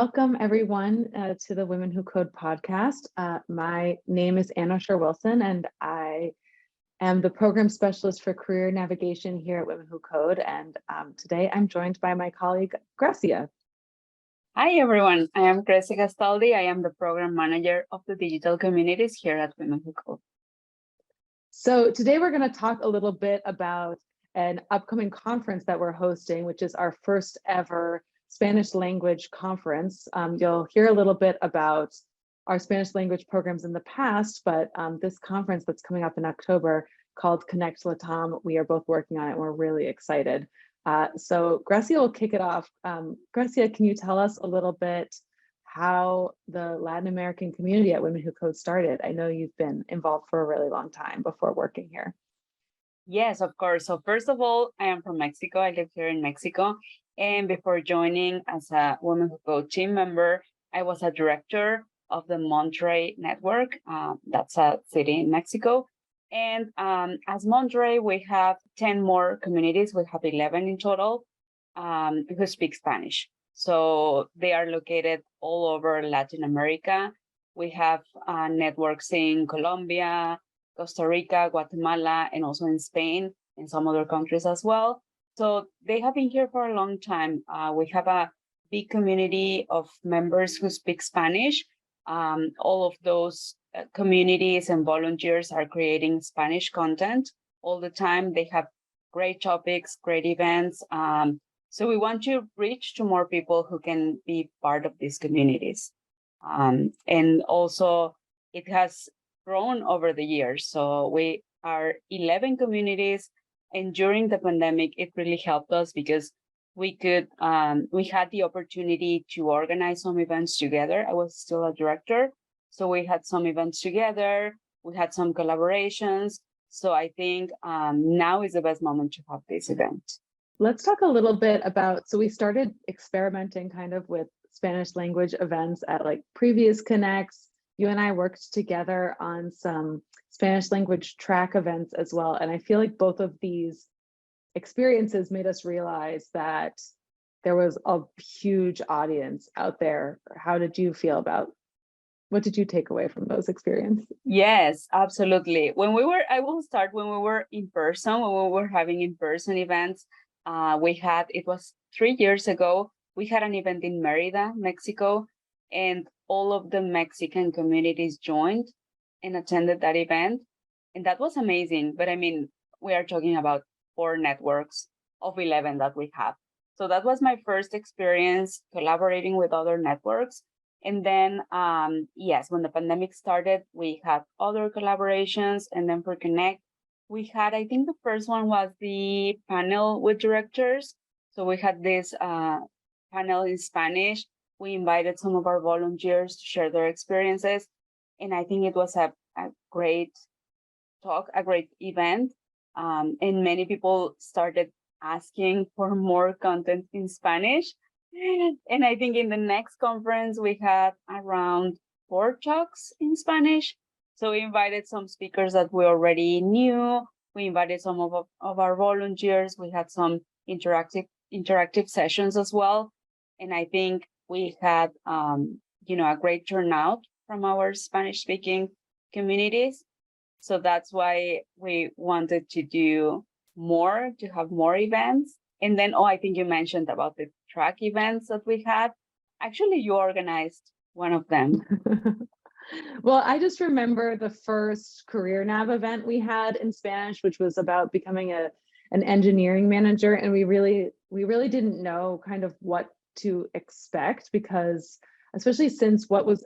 Welcome everyone to the Women Who Code podcast. My name is Anna Shur-Wilson and I am the program specialist for career navigation here at Women Who Code. And today I'm joined by my colleague, Grecia. Hi everyone, I am Grecia Castaldi. I am the program manager of the digital communities here at Women Who Code. So today we're going to talk a little bit about an upcoming conference that we're hosting, which is our first ever Spanish language conference. You'll hear a little bit about our Spanish language programs in the past, but this conference that's coming up in October called Connect LATAM, we are both working on it. We're really excited. So Grecia will kick it off. Grecia, can you tell us a little bit how the Latin American community at Women Who Code started? I know you've been involved for a really long time before working here. Yes, of course. So first of all, I am from Mexico. I live here in Mexico. And before joining as a Women Who Code team member, I was a director of the Monterrey network. That's a city in Mexico. And as Monterrey, we have 10 more communities. We have 11 in total who speak Spanish. So they are located all over Latin America. We have networks in Colombia, Costa Rica, Guatemala, and also in Spain and some other countries as well. So they have been here for a long time. We have a big community of members who speak Spanish. All of those communities and volunteers are creating Spanish content all the time. They have great topics, great events. So we want to reach to more people who can be part of these communities. And also it has grown over the years. So we are 11 communities. And during the pandemic, it really helped us because we had the opportunity to organize some events together. I was still a director, so we had some events together. We had some collaborations. So I think now is the best moment to have this event. Let's talk a little bit about, so we started experimenting kind of with Spanish language events at like previous Connects. You and I worked together on some Spanish language track events as well. And I feel like both of these experiences made us realize that there was a huge audience out there. How did you feel about, what did you take away from those experiences? Yes, absolutely. I will start when we were in person, when we were having in-person events. It was 3 years ago, we had an event in Mérida, Mexico, and all of the Mexican communities joined and attended that event. And that was amazing. But I mean, we are talking about 4 networks of 11 that we have. So that was my first experience collaborating with other networks. And then, yes, when the pandemic started, we had other collaborations. And then for Connect, we had, I think the first one was the panel with directors. So we had this panel in Spanish. We invited some of our volunteers to share their experiences. And I think it was a great talk, a great event. And many people started asking for more content in Spanish. And I think in the next conference, we had around 4 talks in Spanish. So we invited some speakers that we already knew. We invited some of our volunteers. We had some interactive sessions as well. And I think we had, a great turnout from our Spanish-speaking communities. So that's why we wanted to do more, to have more events. And then, I think you mentioned about the track events that we had. Actually, you organized one of them. Well, I just remember the first Career Nav event we had in Spanish, which was about becoming an engineering manager. And we really didn't know kind of what to expect, because especially since what was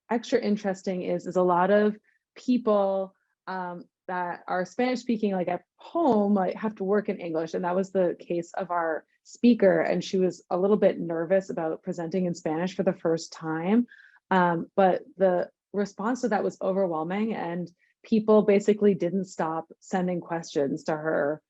extra interesting is a lot of people that are Spanish speaking, like at home, like have to work in English. And that was the case of our speaker. And she was a little bit nervous about presenting in Spanish for the first time. But the response to that was overwhelming. And people basically didn't stop sending questions to her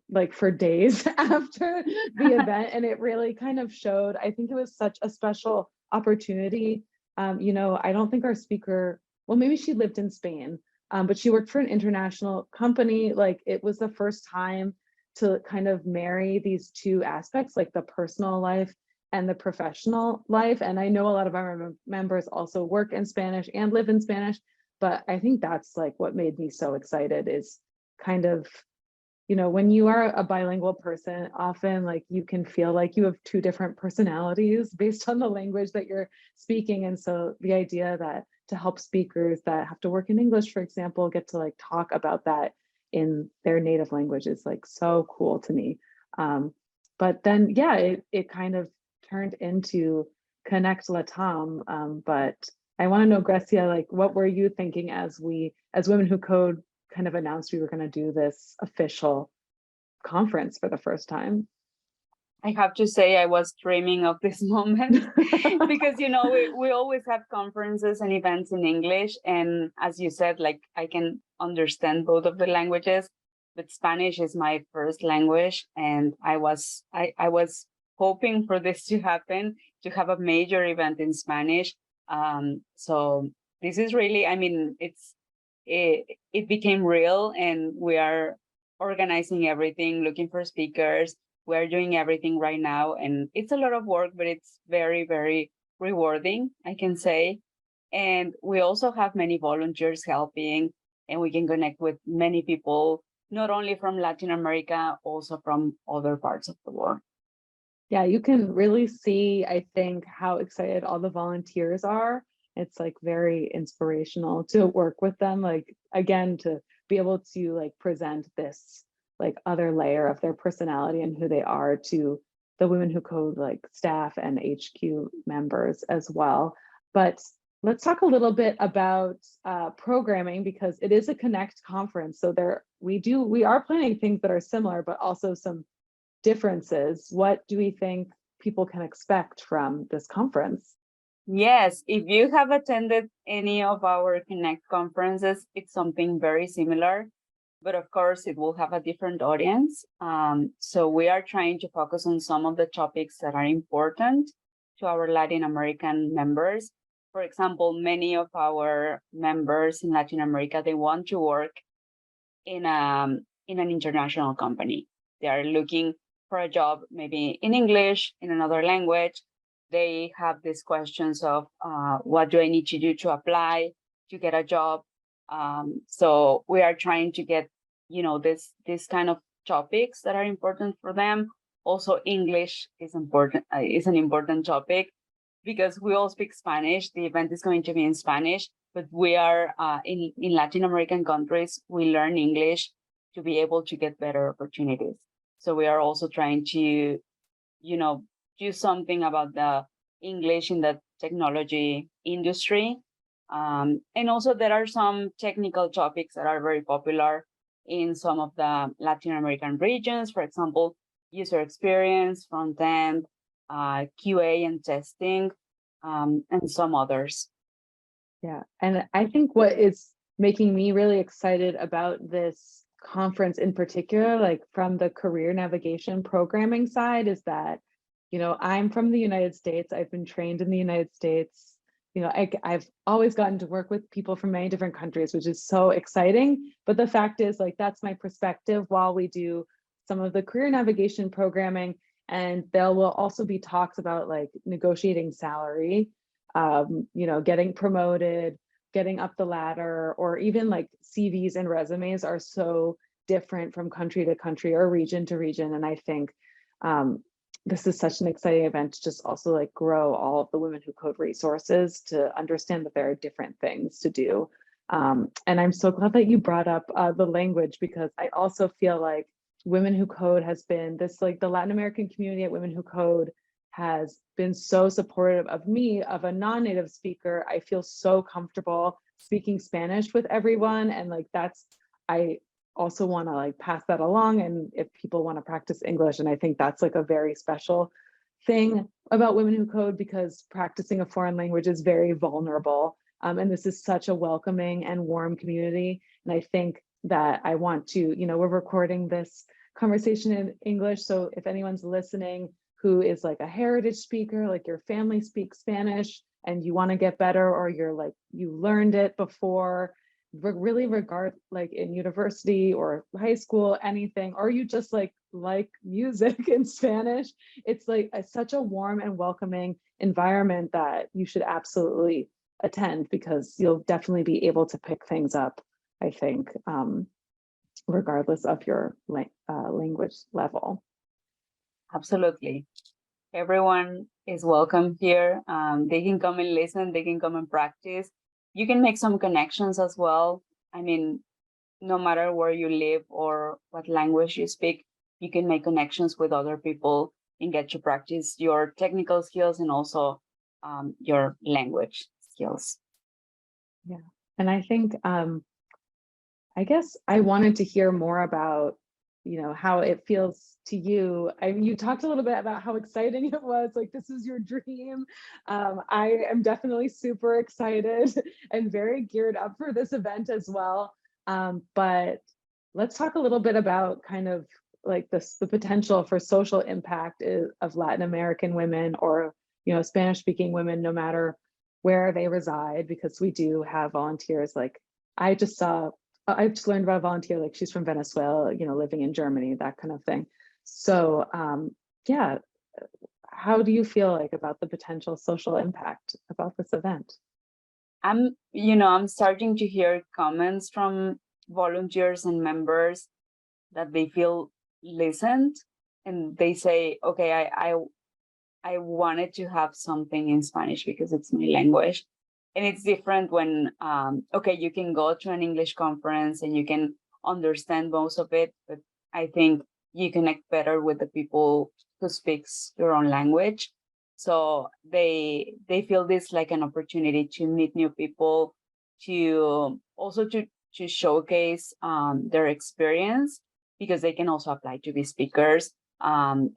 like for days after the event. And it really kind of showed, I think it was such a special opportunity. I don't think our speaker, well, maybe she lived in Spain, but she worked for an international company. Like it was the first time to kind of marry these two aspects, like the personal life and the professional life. And I know a lot of our members also work in Spanish and live in Spanish, but I think that's like what made me so excited is kind of, you know, when you are a bilingual person, often like you can feel like you have two different personalities based on the language that you're speaking. And so the idea that to help speakers that have to work in English, for example, get to like talk about that in their native language is like so cool to me. But then, yeah, it kind of turned into Connect LATAM. But I want to know, Grecia, like, what were you thinking as Women Who Code kind of announced we were going to do this official conference for the first time? I have to say I was dreaming of this moment because, you know, we always have conferences and events in English. And as you said, like I can understand both of the languages, but Spanish is my first language. And I was hoping for this to happen, to have a major event in Spanish. So this is really, I mean, it became real, and we are organizing everything, looking for speakers. We're doing everything right now, and it's a lot of work, but it's very, very rewarding, I can say. And we also have many volunteers helping, and we can connect with many people, not only from Latin America, also from other parts of the world. Yeah, you can really see, I think, how excited all the volunteers are. It's like very inspirational to work with them, like again, to be able to like present this like other layer of their personality and who they are to the Women Who Code like staff and HQ members as well. But let's talk a little bit about programming, because it is a Connect conference. So we are planning things that are similar, but also some differences. What do we think people can expect from this conference? Yes, if you have attended any of our Connect conferences, it's something very similar, but of course it will have a different audience. So we are trying to focus on some of the topics that are important to our Latin American members. For example, many of our members in Latin America, they want to work in an international company. They are looking for a job, maybe in English, in another language. They have these questions of what do I need to do to apply to get a job? So we are trying to get, you know, this kind of topics that are important for them. Also, English is important, is an important topic because we all speak Spanish. The event is going to be in Spanish, but we are in Latin American countries, we learn English to be able to get better opportunities. So we are also trying to, you know, do something about the English in the technology industry. And also there are some technical topics that are very popular in some of the Latin American regions. For example, user experience, front end, QA and testing, and some others. Yeah, and I think what is making me really excited about this conference in particular, like from the career navigation programming side, is that, you know, I'm from the United States. I've been trained in the United States. You know, I've always gotten to work with people from many different countries, which is so exciting. But the fact is, like, that's my perspective while we do some of the career navigation programming. And there will also be talks about like negotiating salary, you know, getting promoted, getting up the ladder, or even like CVs and resumes are so different from country to country or region to region. And I think this is such an exciting event to just also like grow all of the Women Who Code resources to understand that there are different things to do. And I'm so glad that you brought up the language, because I also feel like Women Who Code has been this, like the Latin American community at Women Who Code has been so supportive of me, of a non-native speaker. I feel so comfortable speaking Spanish with everyone. And like, I also want to like pass that along. And if people want to practice English, and I think that's like a very special thing about Women Who Code, because practicing a foreign language is very vulnerable. And this is such a welcoming and warm community. And I think that I want to, you know, we're recording this conversation in English. So if anyone's listening who is like a heritage speaker, like your family speaks Spanish and you want to get better, or you're like, you learned it before, really regard, like in university or high school, anything, or you just like music in Spanish, it's like such a warm and welcoming environment that you should absolutely attend, because you'll definitely be able to pick things up, I think, regardless of your language level. Absolutely. Everyone is welcome here. They can come and listen, they can come and practice. You can make some connections as well. I mean, no matter where you live or what language you speak, you can make connections with other people and get to practice your technical skills and also your language skills. Yeah, and I think, I guess I wanted to hear more about, how it feels to you. You talked a little bit about how exciting it was, like this is your dream. I am definitely super excited and very geared up for this event as well. But let's talk a little bit about kind of like the potential for social impact of Latin American women, or, Spanish speaking women, no matter where they reside, because we do have volunteers. Like I just learned about a volunteer, like she's from Venezuela, living in Germany, that kind of thing. So yeah, how do you feel like about the potential social impact about this event? I'm starting to hear comments from volunteers and members that they feel listened, and they say, okay, I wanted to have something in Spanish because it's my language. And it's different when, okay, you can go to an English conference and you can understand most of it, but I think you connect better with the people who speaks your own language. So they feel this like an opportunity to meet new people, to also to showcase their experience, because they can also apply to be speakers. And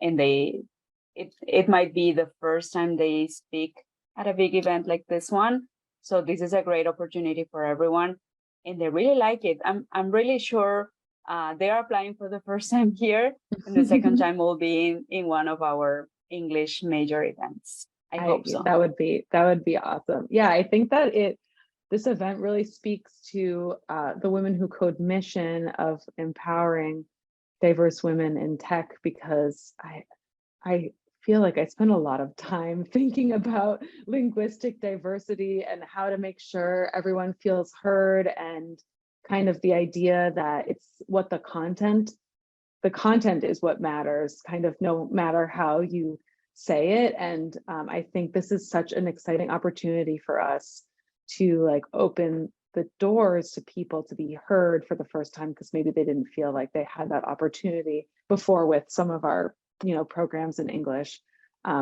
it might be the first time they speak at a big event like this one. So this is a great opportunity for everyone, and they really like it. I'm really sure they are applying for the first time here, and the second time will be in one of our English major events. I hope so. That would be awesome. Yeah, I think that this event really speaks to the Women Who Code mission of empowering diverse women in tech, because I feel like I spend a lot of time thinking about linguistic diversity and how to make sure everyone feels heard, and kind of the idea that it's what the content is what matters, kind of no matter how you say it. And I think this is such an exciting opportunity for us to like open the doors to people to be heard for the first time, because maybe they didn't feel like they had that opportunity before with some of our programs in English.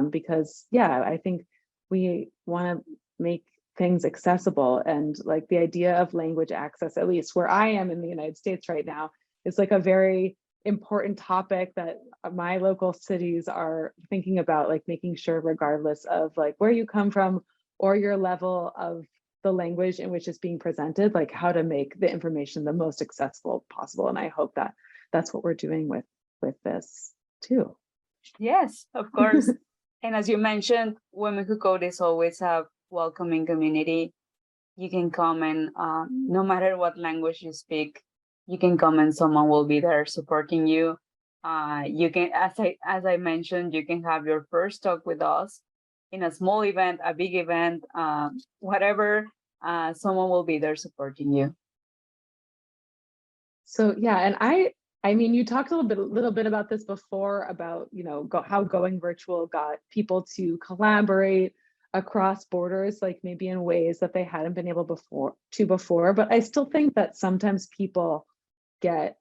Because yeah, I think we want to make things accessible, and like the idea of language access, at least where I am in the United States right now, is like a very important topic that my local cities are thinking about, like making sure, regardless of like where you come from or your level of the language in which it's being presented, like how to make the information the most accessible possible. And I hope that that's what we're doing with this too. Yes, of course. And as you mentioned, Women Who Code is always a welcoming community. You can come and no matter what language you speak, you can come and someone will be there supporting you. You can, as I mentioned, you can have your first talk with us in a small event, a big event, whatever. Someone will be there supporting you. So yeah, and I mean, you talked a little bit about this before, about how going virtual got people to collaborate across borders, like maybe in ways that they hadn't been able before. But I still think that sometimes people get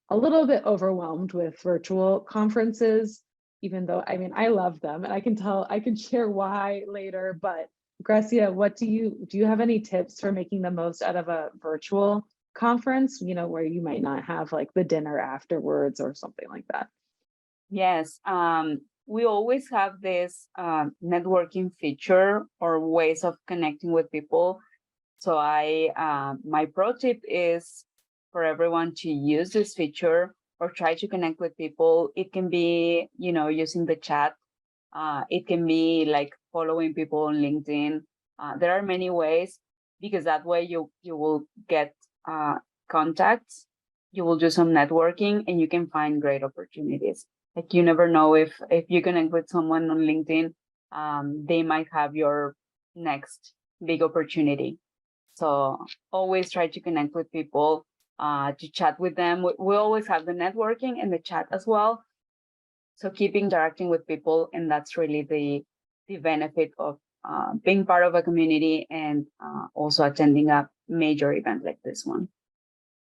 a little bit overwhelmed with virtual conferences, even though, I mean, I love them, and I can share why later. But Grecia, what do you have any tips for making the most out of a virtual conference, where you might not have like the dinner afterwards or something like that? Yes, we always have this networking feature or ways of connecting with people. So my pro tip is for everyone to use this feature or try to connect with people. It can be, using the chat. It can be like following people on LinkedIn. There are many ways, because that way you will get contacts, you will do some networking, and you can find great opportunities. Like, you never know, if you connect with someone on LinkedIn, they might have your next big opportunity. So always try to connect with people, to chat with them. We always have the networking and the chat as well. So keep interacting with people, and that's really the benefit of being part of a community, and also attending a major event like this one.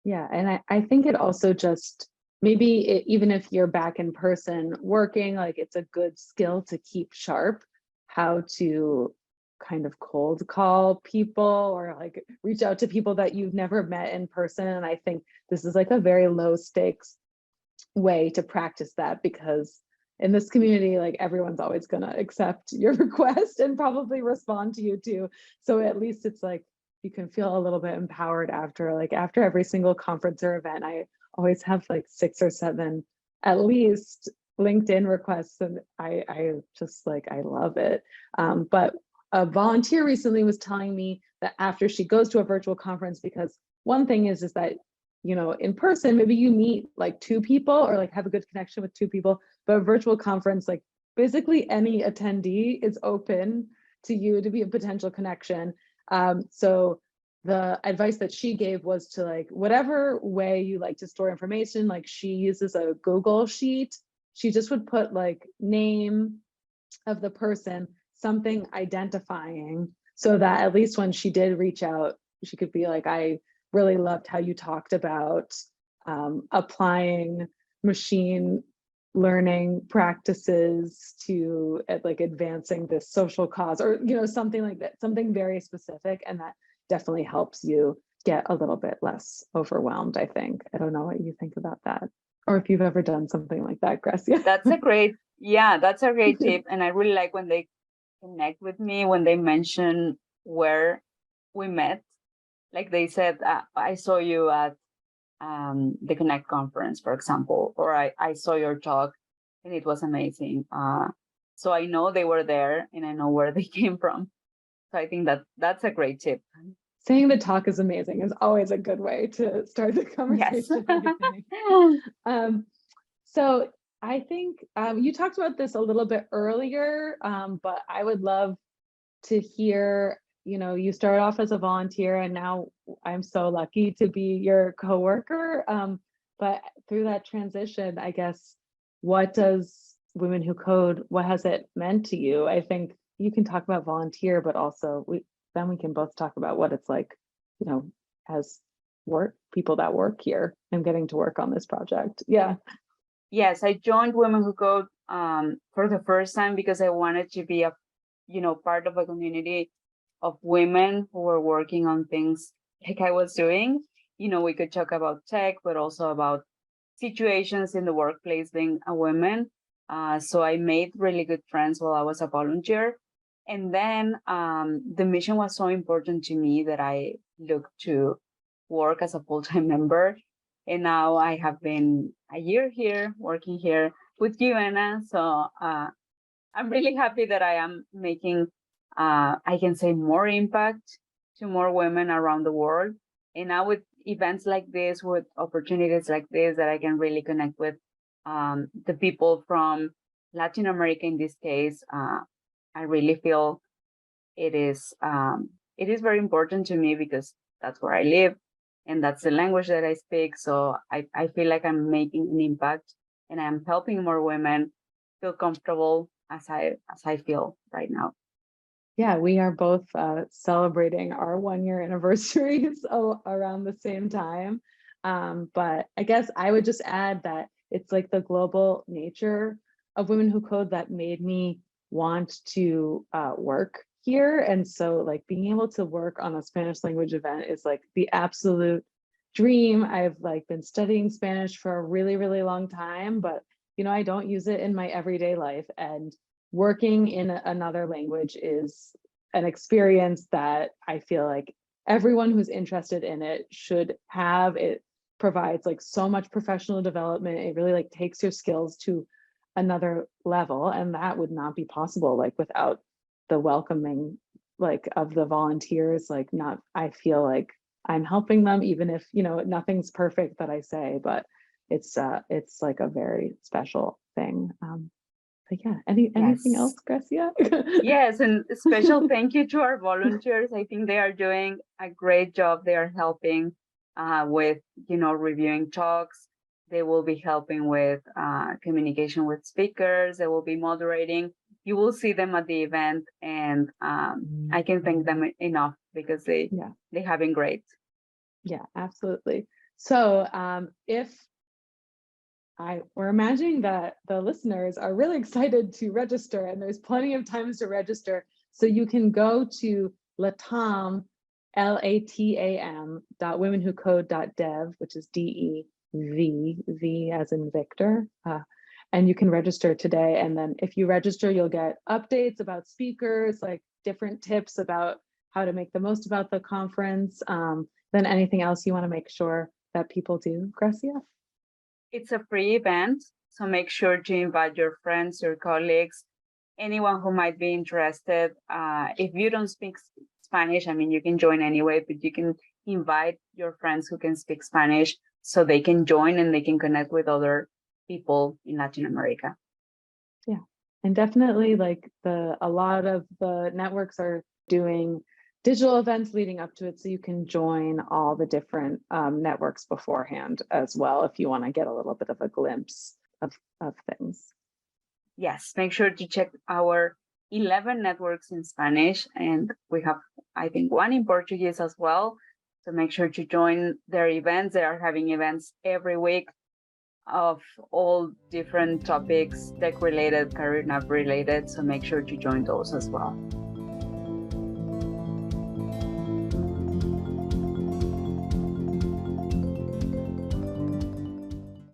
Yeah, and I think it also just maybe even if you're back in person working, like it's a good skill to keep sharp, how to kind of cold call people or like reach out to people that you've never met in person. And I think this is like a very low stakes way to practice that, because in this community, like everyone's always going to accept your request and probably respond to you too. So at least it's like you can feel a little bit empowered after every single conference or event. I always have like 6 or 7 at least LinkedIn requests, and I just like, I love it. But a volunteer recently was telling me that after she goes to a virtual conference, because one thing is that, you know, in person, maybe you meet like 2 people or like have a good connection with 2 people, but a virtual conference, like basically any attendee is open to you to be a potential connection. So the advice that she gave was to, like, whatever way you like to store information, like she uses a Google sheet. She just would put like name of the person, something identifying, so that at least when she did reach out, she could be like, I really loved how you talked about applying machine learning practices to like advancing this social cause, or, you know, something like that, something very specific. And that definitely helps you get a little bit less overwhelmed, I think. I don't know what you think about that, or if you've ever done something like that, Grecia. That's a great tip. And I really like when they connect with me, when they mention where we met. Like they said, I saw you at the Connect conference, for example, or I saw your talk and it was amazing. So I know they were there and I know where they came from. So I think that's a great tip. Saying the talk is amazing is always a good way to start the conversation. Yes. So I think you talked about this a little bit earlier, but I would love to hear, you know, you started off as a volunteer and now I'm so lucky to be your coworker. But through that transition, I guess, what does Women Who Code, what has it meant to you? I think you can talk about volunteer, but also then we can both talk about what it's like, you know, as people that work here and getting to work on this project. Yeah. Yes, I joined Women Who Code for the first time because I wanted to be part of a community of women who were working on things like I was doing. You know, we could talk about tech, but also about situations in the workplace being a woman. So I made really good friends while I was a volunteer. And then the mission was so important to me that I looked to work as a full-time member. And now I have been a year here, working here with you, Anna. So I'm really happy that I am making, I can say, more impact to more women around the world. And now with events like this, with opportunities like this, that I can really connect with the people from Latin America in this case, I really feel it is very important to me because that's where I live and that's the language that I speak. So I feel like I'm making an impact and I'm helping more women feel comfortable as I feel right now. Yeah, we are both celebrating our 1-year anniversaries around the same time. But I guess I would just add that it's like the global nature of Women Who Code that made me want to work here. And so like being able to work on a Spanish language event is like the absolute dream. I've like been studying Spanish for a really, really long time, but you know, I don't use it in my everyday life. And working in another language is an experience that I feel like everyone who's interested in it should have. It provides like so much professional development. It really like takes your skills to another level, and that would not be possible like without the welcoming like of the volunteers. Like, not, I feel like I'm helping them, even if, you know, nothing's perfect that I say, but it's like a very special thing. But yeah, anything else, Yes. Grecia? Yes, and special thank you to our volunteers. I think they are doing a great job. They are helping with, you know, reviewing talks. They will be helping with communication with speakers. They will be moderating. You will see them at the event, and I can thank them enough because they have been great. Yeah, absolutely. So we're imagining that the listeners are really excited to register, and there's plenty of times to register. So you can go to LATAM, LATAM.womenwhocode.dev, which is DEV as in Victor. And you can register today. And then if you register, you'll get updates about speakers, like different tips about how to make the most about the conference. Then anything else you want to make sure that people do, Grecia? It's a free event, so make sure to invite your friends, your colleagues, anyone who might be interested. If you don't speak Spanish, I mean, you can join anyway, but you can invite your friends who can speak Spanish so they can join and they can connect with other people in Latin America. Yeah, and definitely like a lot of the networks are doing digital events leading up to it, so you can join all the different networks beforehand as well if you want to get a little bit of a glimpse of things. Yes, make sure to check our 11 networks in Spanish, and we have, I think, one in Portuguese as well. So make sure to join their events. They are having events every week of all different topics, tech related, career nav related. So make sure to join those as well.